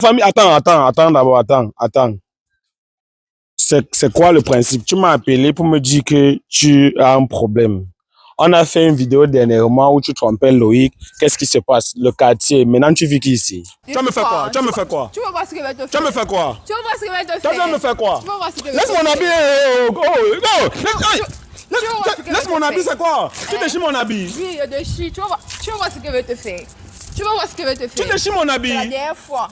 Famille, attends d'abord, attends. C'est quoi le principe? Tu m'as appelé pour me dire que tu as un problème. On a fait une vidéo dernièrement où tu trompais Loïc. Qu'est-ce qui se passe? Le quartier. Maintenant, tu vis qui ici? Tu vas me faire quoi? Tu vas me faire quoi? Tu vas voir ce que va te faire. Tu vas me faire quoi? Tu vas voir ce que va te faire. Tu vas me faire quoi? Tu vas voir ce que va te Laisse faire. mon habit. Laisse mon habit, c'est quoi? Tu déchires mon habit. Oui, il déchire. Tu vas voir ce que va te faire. Tu vas voir ce que va te faire. Tu déchires mon habit. C'est la dernière fois.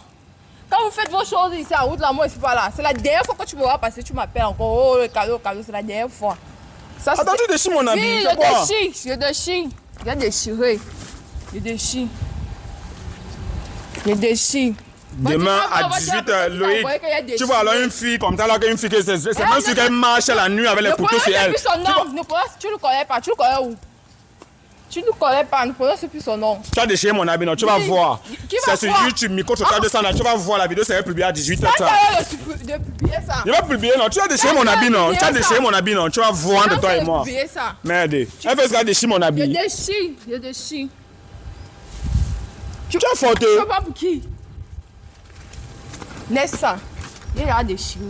Quand vous faites vos choses ici à route, là, moi, je suis pas là. C'est la dernière fois que tu me vois passer. Tu m'appelles encore. Oh, le cadeau, c'est la dernière fois. Ça, attends, tu déchires mon habit. Oui, je déchire. Il a déchiré. Il déchire. Demain à 18h, Loïc, tu vois alors une fille comme ça, là, une fille, c'est même si elle marche la nuit avec les couteaux sur elle. Tu ne le connais pas, tu le connais où? Tu ne le connais pas, ne prononce plus son nom. Tu as déchiré mon habit, non, tu vas voir. C'est sur YouTube, Miko Total 200, tu vas voir la vidéo, c'est publié à 18h. De publier ça. Il va publier, non, tu as déchiré mon habit, non, tu as déchiré mon habit, non, tu vas voir entre toi et moi. Merde, elle fait ça, déchire mon habit. Je déchire. Tu as faute. Tu vas pour qui? Laisse ça. Il a déchiré.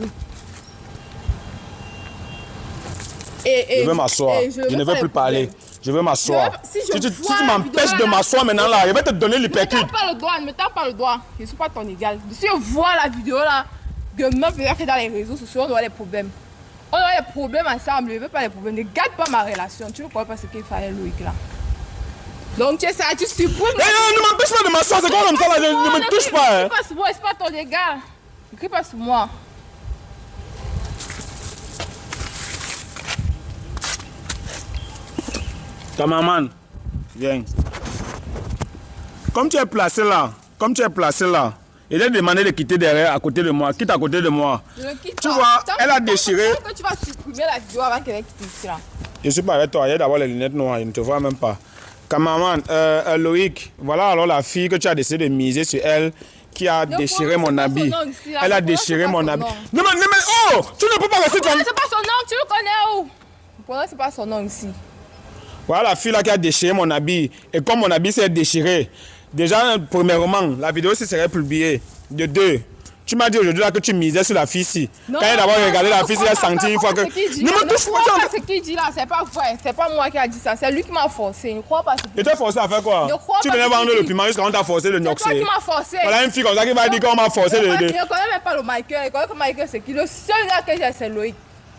Je veux m'asseoir. Je ne veux plus parler. Je veux m'asseoir. Si tu m'empêches de m'asseoir maintenant là, je vais te donner l'hypercute. Ne me tape pas le doigt. Je ne suis pas ton égal. Si je vois la vidéo là, demain peut-être que dans les réseaux sociaux, on aura des problèmes. On aura des problèmes ensemble. Je ne veux pas les problèmes. Ne gâte pas ma relation. Tu ne crois pas ce qu'il fallait, Loïc là. Donc tu sais ça, tu supprimes. Ne m'empêche pas de m'asseoir, c'est comme ça là, ne me touche pas. Ne crie pas sur moi, c'est pas ton égal. Ne crie pas sur moi. Cameraman, viens. Comme tu es placé là, il a demandé de quitter derrière, à côté de moi. Quitte à côté de moi. Tu vois, elle a déchiré. Quand tu vas supprimer la vidéo avant qu'elle quitte ici là. Je suis pas avec toi, il y a d'abord les lunettes noires, je ne te vois même pas. Cameraman, Loïc, voilà alors la fille que tu as décidé de miser sur elle, qui a déchiré mon habit. Elle a déchiré mon habit. Non mais, oh, tu ne peux pas rester comme... C'est pas son nom, tu le connais où? C'est pas son nom ici. Voilà la fille là qui a déchiré mon habit. Et comme mon habit s'est déchiré, déjà, premièrement, la vidéo serait publiée. De deux, tu m'as dit aujourd'hui là que tu misais sur la fille ici. Quand elle a d'abord regardé la fille, elle a senti une fois que... Ne me touche pas! Ce qu'il dit là, c'est pas vrai. C'est pas moi qui a dit ça. C'est lui qui m'a forcé. Ne crois pas. Et t'es forcé à faire quoi? Tu venais vendre le piment jusqu'à on t'a forcé de noxer. C'est toi qui m'a forcé. Voilà une fille comme ça qui va dire qu'on m'a forcé de... Il ne connaît même pas le Michael. Il connaît que Michael c'est qui? Le seul gars que j'ai, c'est Loïc.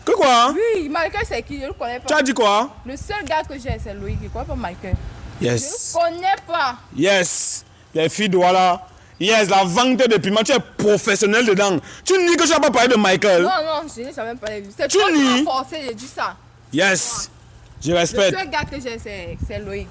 Que quoi? Oui, Michael c'est qui? Je ne connais pas. Tu as dit quoi? Le seul gars que j'ai, c'est Loïc. Je ne connais pas Michael. Yes. Je ne connais pas. Yes. Les filles doivent là. Yes, la vente de piment, tu es professionnel dedans. Tu nies que tu n'as pas parlé de Michael. Non, je n'ai jamais parlé de lui. C'est toi qui m'as forcé, j'ai dit ça. Yes. Je respecte. Le seul gars que j'ai, c'est Loïc.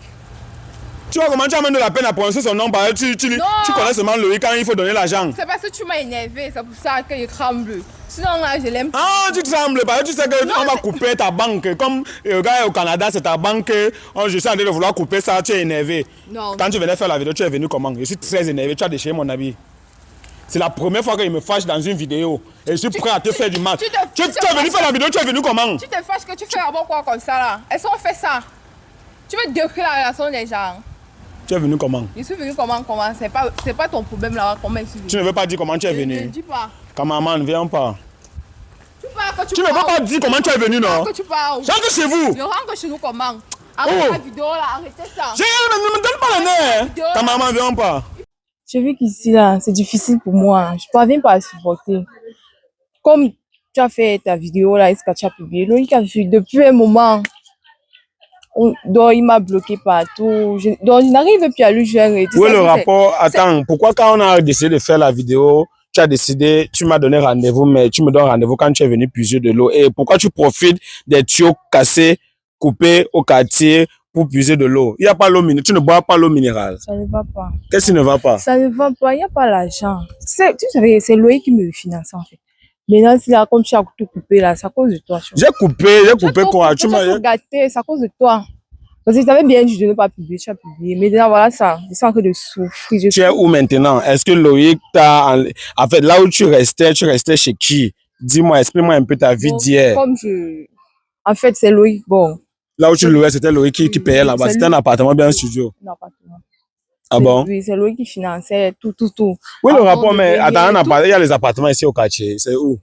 Tu vois comment tu as même de la peine à prononcer son nom, tu connais seulement Loïc quand il faut donner l'argent. C'est parce que tu m'as énervé, c'est pour ça que je tremble. Sinon là, je l'aime. Ah, tu trembles parce que tu sais qu'on va couper ta banque. Comme le gars au Canada, c'est ta banque. Je suis en train de vouloir couper ça, tu es énervé. Non. Quand tu venais faire la vidéo, tu es venu comment? Je suis très énervé, tu as déchiré mon habit. C'est la première fois qu'il me fâche dans une vidéo. Et je suis prêt à te faire du mal. Tu es venu faire la vidéo, tu es venu comment? Tu te fâches que tu fais avant quoi comme ça là? Est-ce qu'on fait ça? Tu veux décrire la relation des gens? Tu es venu comment? Je suis venu comment? C'est pas ton problème là, comment je suis venu. Tu ne veux pas dire comment tu es venu? Je ne dis pas. Cameraman, viens pas. Tu ne veux pas dire comment tu es venu, non? Que tu parles. Rentre chez vous. Je rentre chez nous comment? Arrête la vidéo là, arrêtez ça. Ne me donne pas le nez. Cameraman, viens pas. Je vis qu'ici là, c'est difficile pour moi. Je parviens pas à supporter. Comme tu as fait ta vidéo là, est-ce que tu as publié? Loïc a vu depuis un moment. Donc il m'a bloqué partout. Donc je n'arrive plus à lui gérer. Oui, le rapport. Attends, pourquoi quand on a décidé de faire la vidéo, tu as décidé, tu m'as donné rendez-vous, mais tu me donnes rendez-vous quand tu es venu puiser de l'eau? Et pourquoi tu profites des tuyaux cassés, coupés au quartier pour puiser de l'eau? Il n'y a pas l'eau minérale. Tu ne bois pas l'eau minérale. Ça ne va pas. Qu'est-ce qui ne va pas? Ça ne va pas. Il n'y a pas l'argent. Tu savais, c'est Loïc qui me finance en fait. Maintenant, si là, comme tu as tout coupé là, c'est à cause de toi. J'ai coupé quoi? Tu m'as tout gâté, c'est à cause de toi. Parce que je t'avais bien dit de ne pas publier, tu as publié. Mais déjà, voilà ça. Je sens que de souffrir. Tu es où maintenant? Est-ce que Loïc t'a... En fait, là où tu restais chez qui? Dis-moi, explique-moi un peu ta vie d'hier. En fait, c'est Loïc, bon. Là où tu louais, c'était Loïc qui payait là-bas. C'était un appartement bien un studio. Un appartement. Ah bon? Oui, c'est lui qui finançait tout. Oui, le Avant rapport, de mais venir attends, et tout. il y a les appartements ici au quartier. C'est où?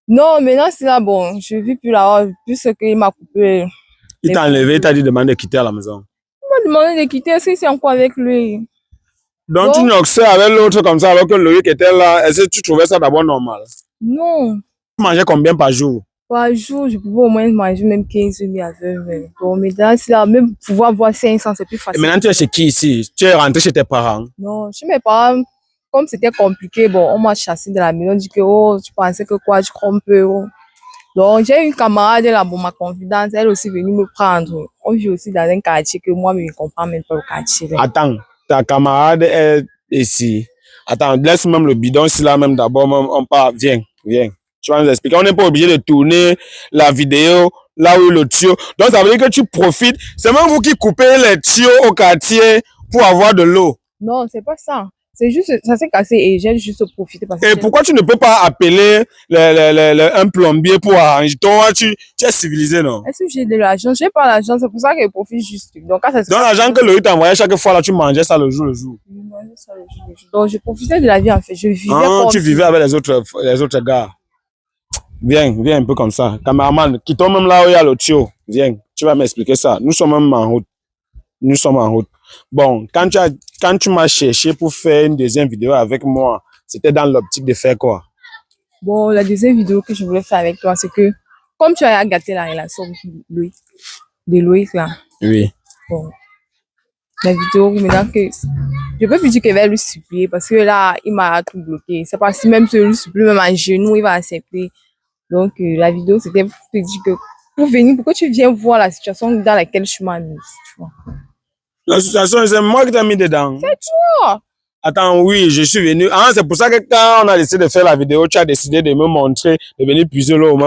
Non, maintenant, c'est là, bon, je vis plus là-bas, puisque il m'a coupé Il les t'a enlevé, il photos. t'a dit de demander de quitter à la maison. Il m'a demandé de quitter, est-ce que c'est encore avec lui? Donc, tu Donc, n'oxais avec l'autre comme ça alors que Loïc était là. Est-ce que tu trouvais ça d'abord normal? non, Tu mangeais combien par jour? par jour, je pouvais au moins manger même 15 000 à 20 000. Donc, maintenant, c'est là, même pouvoir voir 500, c'est plus Et facile. maintenant, tu es chez qui ici? Tu es rentré chez tes parents? Non, chez mes parents, comme c'était compliqué, bon, on m'a chassé de la maison, on dit que, oh, tu pensais que quoi, tu crois un peu, oh. Donc, j'ai une camarade là, bon, ma confidente, elle aussi venue me prendre. On vit aussi dans un quartier que moi, je ne comprends même pas le quartier. Là. Attends, ta camarade est ici. Attends, laisse même le bidon ici là même d'abord, on part. Viens, viens. Tu vas nous expliquer. On n'est pas obligé de tourner la vidéo là où le tuyau. Donc ça veut dire que tu profites. C'est même vous qui coupez les tuyaux au quartier pour avoir de l'eau. Non, c'est pas ça. C'est juste, ça s'est cassé et j'ai juste profité parce Et que pourquoi tu ne peux pas appeler un plombier pour arranger? Toi, tu es civilisé, non? est-ce que j'ai de l'argent? J'ai pas l'argent, c'est pour ça que je profite juste. Donc, quand ça se Donc passe, l'argent que Loïc t'envoyait chaque fois là, tu mangeais ça le jour le jour. je mangeais ça le jour, le jour. Donc, je profitais de la vie en fait. Je vivais Ah, comme tu vivais avec les autres gars. Viens, viens un peu comme ça. Cameraman, quittons même là où il y a le tuyau. Viens, tu vas m'expliquer ça. Nous sommes même en route. Nous sommes en route. Bon, quand tu m'as cherché pour faire une deuxième vidéo avec moi, c'était dans l'optique de faire quoi? Bon, la deuxième vidéo que je voulais faire avec toi, c'est que comme tu as gâté la relation de Loïc là, Oui. bon, la vidéo, maintenant que je peux plus dire qu'elle va lui supplier parce que là, il m'a tout bloqué. C'est pas si même si je lui supplie, même en genoux, il va accepter. Donc, la vidéo, c'était pour te dire que pour venir, pour que tu viennes voir la situation dans laquelle je m'amuse, tu vois. La situation, c'est moi qui t'ai mis dedans. Oh, Attends, oui, je suis venu. Ah, c'est pour ça que quand on a décidé de faire la vidéo, tu as décidé de me montrer, de venir puiser l'eau au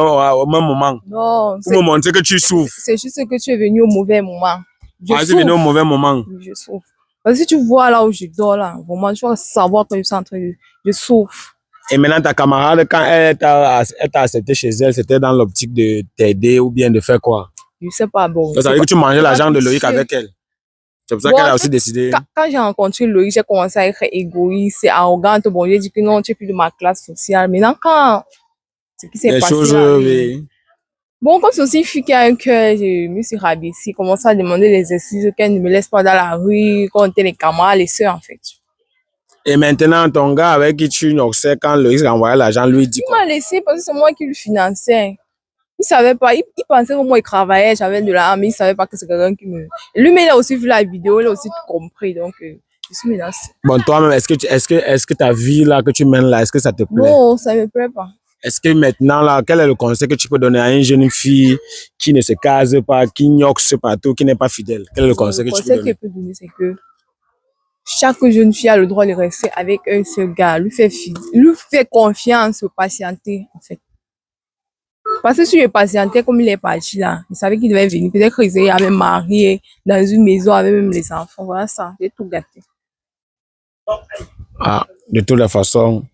même moment. non, Pour me montrer que tu souffres. c'est juste que tu es venu au mauvais moment. Je Ah, tu es venu au mauvais moment. Oui, je souffre. Parce que si tu vois là où je dors là, vraiment, tu vas savoir que je suis en train de... Je souffre. Et maintenant, ta camarade, quand elle t'a accepté chez elle, c'était dans l'optique de t'aider ou bien de faire quoi? Je sais pas, bon. Donc, ça veut dire que tu mangeais l'argent de Loïc avec elle. C'est pour ça qu'elle a aussi décidé. Quand j'ai rencontré Loïc, j'ai commencé à être égoïste, arrogante. Bon, j'ai dit que non, tu n'es plus de ma classe sociale. Maintenant, quand ce qui s'est Les passé choses, là, oui. bon, comme c'est aussi une fille qui a un cœur, je me suis rabaissée, commencé à demander les excuses, qu'elle ne me laisse pas dans la rue, qu'on était les camarades, les sœurs, en fait. Et maintenant, ton gars avec qui tu noxais, quand Loïc renvoyait l'argent, lui dit Il quoi? m'a laissé parce que c'est moi qui le finançais. Il savait pas, il pensait que moi, il travaillait, j'avais de l'argent, mais il savait pas que c'est quelqu'un qui me... Lui, mais il a aussi vu la vidéo, il a aussi tout compris, donc je suis menacée. Bon, toi-même, est-ce que ta vie là que tu mènes là, est-ce que ça te plaît? Non, ça me plaît pas. Est-ce que maintenant là, quel est le conseil que tu peux donner à une jeune fille qui ne se case pas, qui noxe partout, qui n'est pas fidèle? Quel est le conseil que tu peux Le conseil donner? que je peux donner, c'est que chaque jeune fille a le droit de rester avec un seul gars, lui fait confiance, patienter, en fait. Parce que si je patientais comme il est parti là, il savait qu'il devait venir. Peut-être qu'il avait marié dans une maison avec même les enfants. Voilà ça, j'ai tout gâté. Ah, de toutes les façons,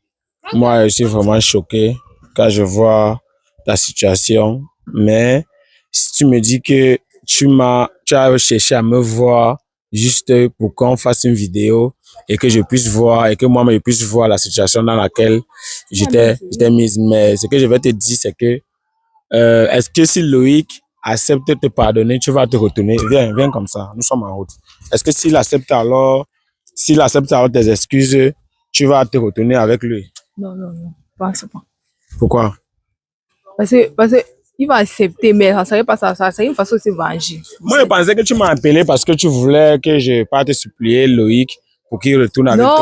moi, je suis vraiment choqué quand je vois ta situation. Mais si tu me dis que tu as cherché à me voir juste pour qu'on fasse une vidéo et que je puisse voir et que moi-même je puisse voir la situation dans laquelle j'étais mise. Mais ce que je vais te dire, c'est que est-ce que si Loïc accepte de te pardonner, tu vas te retourner? Viens, viens comme ça, nous sommes en route. Est-ce que s'il accepte alors tes excuses, tu vas te retourner avec lui? Non, pas ça. Pourquoi? Parce que il va accepter, mais ça serait pas ça, ça serait une façon de se venger. Moi, je pensais que tu m'as appelé parce que tu voulais que je parte supplier Loïc pour qu'il retourne avec toi.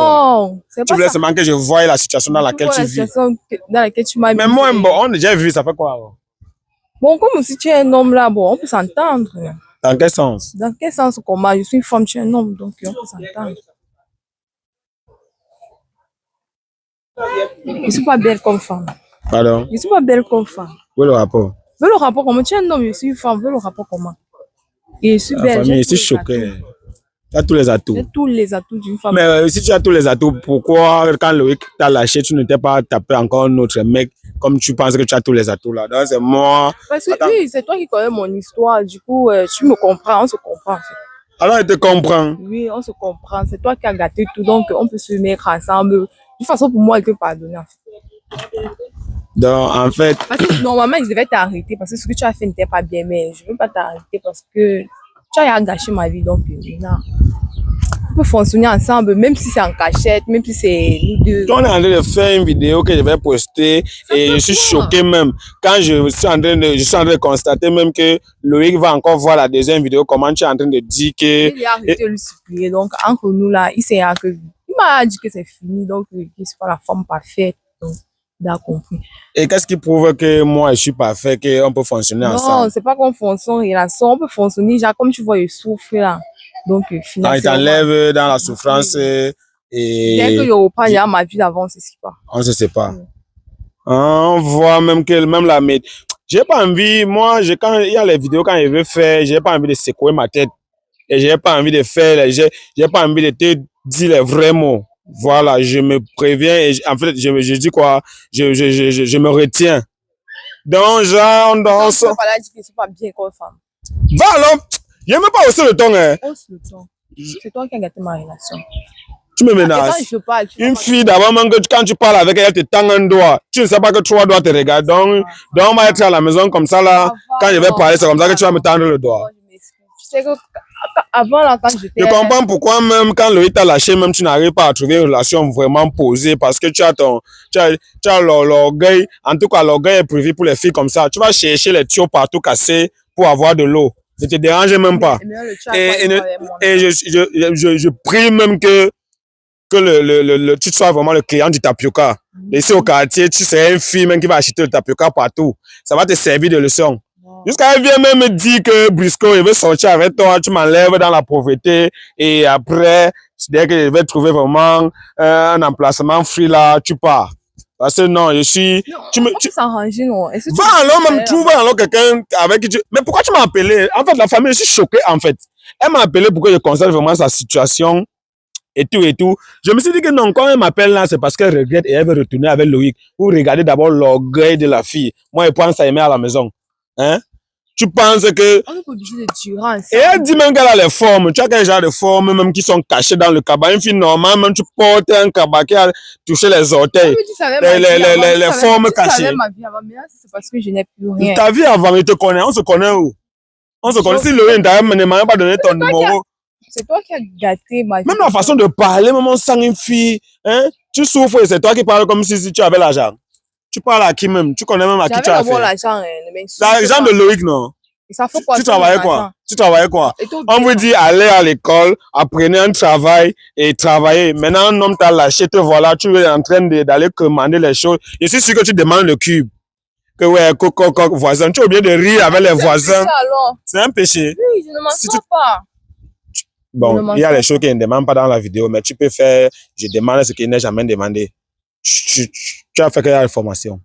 Non, c'est Tu pas voulais ça. seulement que je voie la situation dans laquelle tu vis. Dans laquelle tu m'as mis. Mais moi, bon, on a déjà vu, ça fait quoi alors? Bon, comme si tu es un homme là, bon, on peut s'entendre. Dans quel sens? Dans quel sens comment? Je suis une femme, tu es un homme, donc on peut s'entendre. Je suis pas belle comme femme. Pardon? Je suis pas belle comme femme. Où est le rapport? Veux le rapport comment? Tu es un homme, je suis une femme, veux le rapport comment? Et je suis La belle. famille, je suis choqué. Tu as tous les atouts. J'ai tous les atouts d'une femme. Mais si tu as tous les atouts, pourquoi quand Loïc t'a lâché, tu ne t'es pas tapé encore un autre mec comme tu penses que tu as tous les atouts là? Donc c'est moi. Parce que Attends. oui, c'est toi qui connais mon histoire, du coup, tu me comprends, on se comprend en fait. Alors, elle te comprend. Oui, on se comprend. C'est toi qui as gâté tout, donc on peut se mettre ensemble. De toute façon, pour moi, elle peut pardonner. En fait. Donc, en fait, Parce que normalement, je devais t'arrêter parce que ce que tu as fait n'était pas bien, mais je ne veux pas t'arrêter parce que tu as gâché ma vie. Donc, non. On peut fonctionner ensemble, même si c'est en cachette, même si c'est nous deux. on est en train de faire une vidéo que je vais poster et je suis choqué même. Quand je suis en train de constater même que Loïc va encore voir la deuxième vidéo, comment tu es en train de dire que... Il a arrêté de le supplier. Donc, entre nous, là, il m'a dit que c'est fini. Donc, que c'est pas la forme parfaite. Donc, il a compris. Et qu'est-ce qui prouve que moi, je suis parfait, qu'on peut fonctionner ensemble? Non, c'est pas qu'on fonctionne en relation. On peut fonctionner, genre, comme tu vois, il souffre, là. Donc, finalement. Il t'enlève dans la souffrance et... Dès que je reprends, il y a ma vie d'avant, c'est ce qui passe. On se sépare. On voit même que même la méthode. J'ai pas envie, moi, quand il y a les vidéos, quand je veux faire, j'ai pas envie de secouer ma tête. Et j'ai pas envie de faire, j'ai pas envie de te dire les vrais mots. Voilà, je me préviens et en fait, je dis quoi? Je me retiens. Donc, genre, on danse. Non, pas dire que c'est pas bien comme femme. Va alors, il même pas aussi le ton, hein. Hausse le ton. C'est toi qui as gâté ma relation. Tu me menaces. Quand je parle, Une fille d'abord, même que quand tu parles avec elle, elle te tend un doigt. Tu ne sais pas que trois doigts te regardent. Donc, on va être à la maison comme ça, là. Quand je vais parler, c'est comme ça que tu vas me tendre le doigt. Tu sais que avant, là, quand j'étais... Je comprends pourquoi même quand Loïc t'a lâché, même tu n'arrives pas à trouver une relation vraiment posée parce que tu as l'orgueil. En tout cas, l'orgueil est prévu pour les filles comme ça. Tu vas chercher les tuyaux partout cassés pour avoir de l'eau. Ne te dérange même pas. Et je prie même que tu sois vraiment le client du tapioca. Ici au quartier, tu serais une fille même qui va acheter le tapioca partout. Ça va te servir de leçon. Jusqu'à elle vient même me dire que Brisco, il veut sortir avec toi, tu m'enlèves dans la pauvreté et après, dès que je vais trouver vraiment un emplacement free là, tu pars. Parce que non, je suis... Non, tu me s'arranger, non. Va alors même trouver alors quelqu'un avec qui tu... Mais pourquoi tu m'as appelé? En fait, la famille, je suis choqué en fait. Elle m'a appelé pour que je constate vraiment sa situation. Et tout et tout. Je me suis dit que non, quand elle m'appelle là, c'est parce qu'elle regrette et elle veut retourner avec Loïc. Vous regardez d'abord l'orgueil de la fille. Moi, elle pense à aimer à la maison. Hein? Tu penses que... On est obligé de tirer. Et elle dit même qu'elle a les formes. Tu as quel genre de formes même qui sont cachées dans le cabas. Une fille normale, même tu portes un cabas qui a touché les orteils. Les formes cachées. C'est parce que je n'ai plus rien. Ta vie avant, il te connaît. On se connaît où? On se connaît. Si Loïc ne m'a pas donné ton numéro... C'est toi qui as gâté ma vie. Même la façon de parler, même on sent une fille, hein? Tu souffres et c'est toi qui parles comme si tu avais l'argent. Tu parles à qui même? Tu connais même à qui tu as fait? L'argent de Loïc, non? Et ça fait quoi? Tu travaillais quoi? Tu travaillais quoi? On vous dit aller à l'école, apprenez un travail et travailler. Maintenant, un homme t'a lâché, te voilà, tu es en train d'aller commander les choses. Je suis sûr que tu demandes le cube. Que ouais, voisin, tu es obligé de rire avec les voisins. C'est un péché. Oui, je ne m'en pas. Bon, il y a les choses qui ne demandent pas dans la vidéo, mais tu peux faire, je demande ce qui n'est jamais demandé. Tu as fait quelle information?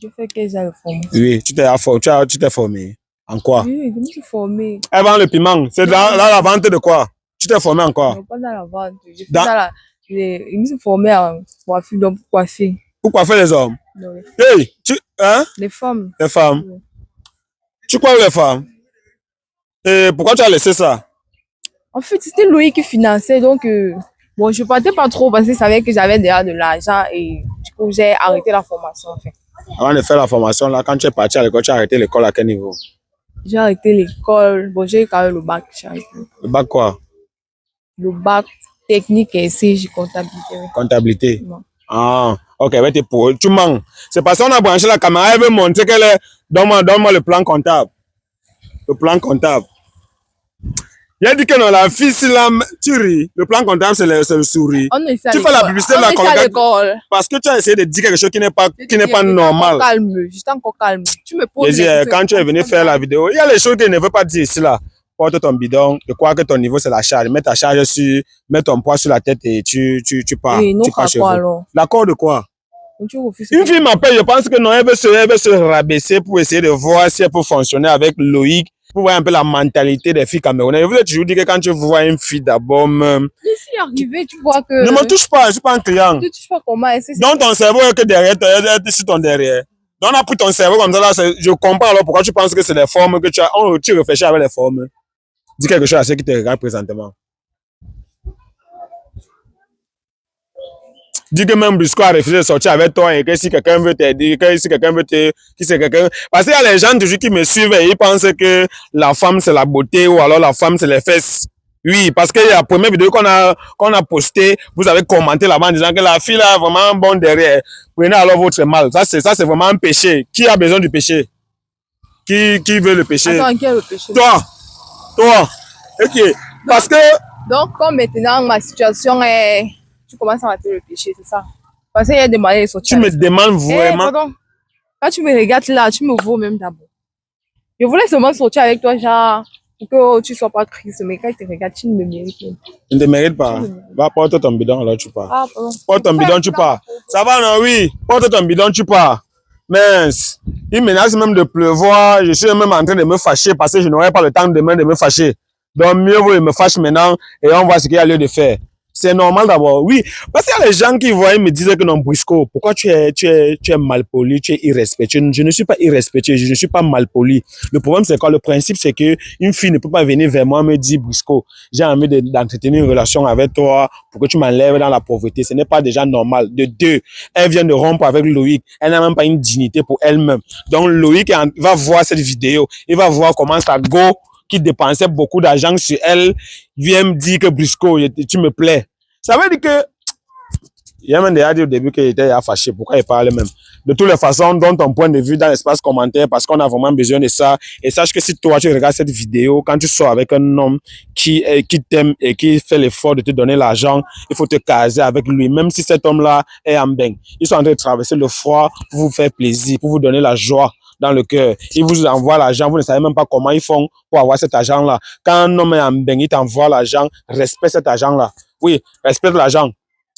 Je fais quelle formation? Oui, tu t'es formé. En quoi? Oui, je me suis formé. Elle vend le piment. C'est dans la vente de quoi? Tu t'es formé en quoi? Non, pas dans la vente. Je me suis formé en coiffure, donc pour coiffer. Pour coiffer les hommes? Non, hey, hein? Les femmes. Les femmes? Oui. Tu crois les femmes? Et pourquoi tu as laissé ça? En fait, c'était Loïc qui finançait, donc bon, je ne partais pas trop parce que je savais que j'avais déjà de l'argent et du coup, j'ai arrêté la formation en fait. Avant de faire la formation, là, quand tu es parti à l'école, tu as arrêté l'école à quel niveau? J'ai arrêté l'école, bon, j'ai eu quand même le bac. Le bac quoi? Le bac technique et SCJ comptabilité. Comptabilité? Non. Ah, ok, tu mens. C'est parce qu'on a branché la caméra, elle veut montrer qu'elle est... Donne-moi le plan comptable. Le plan comptable. Il a dit que non, la fille, si là, tu ris. Le plan comptable, c'est le sourire. Tu fais la publicité de la l'école. Parce que tu as essayé de dire quelque chose qui n'est pas normal. J'étais encore calme. Tu me poses. Quand tu es venu faire la vidéo, il y a les choses que je ne veux pas dire ici là. Porte ton bidon, je crois que ton niveau c'est la charge. Mets ta charge mets ton poids sur la tête et tu pars. Et non, tu pars chez vous. L'accord de quoi? Une fille m'appelle, je pense que non, elle veut se rabaisser pour essayer de voir si elle peut fonctionner avec Loïc. Pour voir un peu la mentalité des filles camerounaises. Je vous ai toujours dit que quand tu vois une fille d'abord même... Mais si arrivé, tu vois que... Ne me touche pas, je ne suis pas un client. Ne touche pas comment? Donc ton cerveau est que derrière, tu es sur ton derrière. Donc on a pris ton cerveau comme ça, là, je comprends alors pourquoi tu penses que c'est les formes que tu as... Tu réfléchis avec les formes. Dis quelque chose à ceux qui te regardent présentement. Dis que même Briscoe a refusé de sortir avec toi et que si quelqu'un veut t'aider, que si quelqu'un veut te... Qui c'est quelqu'un... Parce qu'il y a les gens toujours qui me suivent et ils pensent que la femme c'est la beauté ou alors la femme c'est les fesses. Oui, parce que la première vidéo qu'on a postée, vous avez commenté là-bas en disant que la fille a vraiment bon derrière. Prenez alors votre mal. Ça c'est vraiment un péché. Qui a besoin du péché? Qui veut le péché? Attends, quel est le péché? Toi. Ok. Parce que... Donc, comme maintenant ma situation est... Tu commences à rater le péché, c'est ça? Parce qu'il y a des manières de sortir. Tu me demandes vraiment... Pardon. Quand tu me regardes là, tu me vois même d'abord. Je voulais seulement sortir avec toi, genre, pour que tu sois pas triste. Mais quand tu te regardes, tu ne me mérites pas. Je ne te mérite pas. Va, porte ton bidon, alors tu pars. Ah, pardon. Porte ton bidon, tu pars. Ça va, non? Oui. Porte ton bidon, tu pars. Mince. Il menace même de pleuvoir. Je suis même en train de me fâcher parce que je n'aurai pas le temps demain de me fâcher. Donc, mieux vaut, il me fâche maintenant et on voit ce qu'il y a lieu de faire. C'est normal d'abord, oui. Parce qu'il y a les gens qui voient et me disent que non, Briscoe, pourquoi tu es malpoli, tu es irrespectueux. Je ne suis pas irrespectueux, je ne suis pas malpoli. Le problème, c'est quoi? Le principe, c'est que une fille ne peut pas venir vers moi et me dire, Briscoe, j'ai envie d'entretenir une relation avec toi pour que tu m'enlèves dans la pauvreté. Ce n'est pas déjà normal. De deux, elle vient de rompre avec Loïc. Elle n'a même pas une dignité pour elle-même. Donc, Loïc va voir cette vidéo. Il va voir comment ça go, qui dépensait beaucoup d'argent sur elle, vient me dire que Briscoe, tu me plais. Ça veut dire que, il y a même déjà dit au début qu'il était fâché, pourquoi il parle même. De toutes les façons, donne ton point de vue dans l'espace commentaire parce qu'on a vraiment besoin de ça. Et sache que si toi, tu regardes cette vidéo, quand tu sors avec un homme qui t'aime et qui fait l'effort de te donner l'argent, il faut te caser avec lui, même si cet homme-là est en bain. Ils sont en train de traverser le froid pour vous faire plaisir, pour vous donner la joie dans le cœur. Ils vous envoient l'argent, vous ne savez même pas comment ils font pour avoir cet argent-là. Quand un homme est en bain, il t'envoie l'argent, respecte cet argent-là. Oui, respecte l'argent.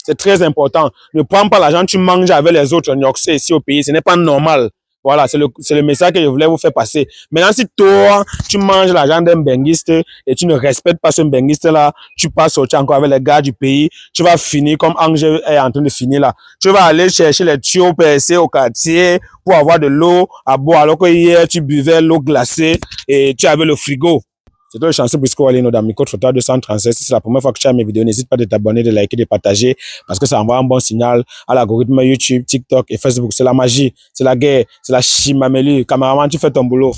C'est très important. Ne prends pas l'argent, tu manges avec les autres Nyoxé ici au pays. Ce n'est pas normal. Voilà, c'est le message que je voulais vous faire passer. Maintenant, si toi, tu manges l'argent d'un benguiste et tu ne respectes pas ce benguiste-là, tu passes sortir encore avec les gars du pays, tu vas finir comme Angèle est en train de finir là. Tu vas aller chercher les tuyaux percés au quartier pour avoir de l'eau à boire, alors que hier, tu buvais l'eau glacée et tu avais le frigo. C'est toi le chanceux Briscoe Alino dans Micro Trottoir 236. Si c'est la première fois que tu as mes vidéos, n'hésite pas de t'abonner, de liker, de partager parce que ça envoie un bon signal à l'algorithme YouTube, TikTok et Facebook. C'est la magie, c'est la guerre, c'est la chimamelu. Caméraman, tu fais ton boulot.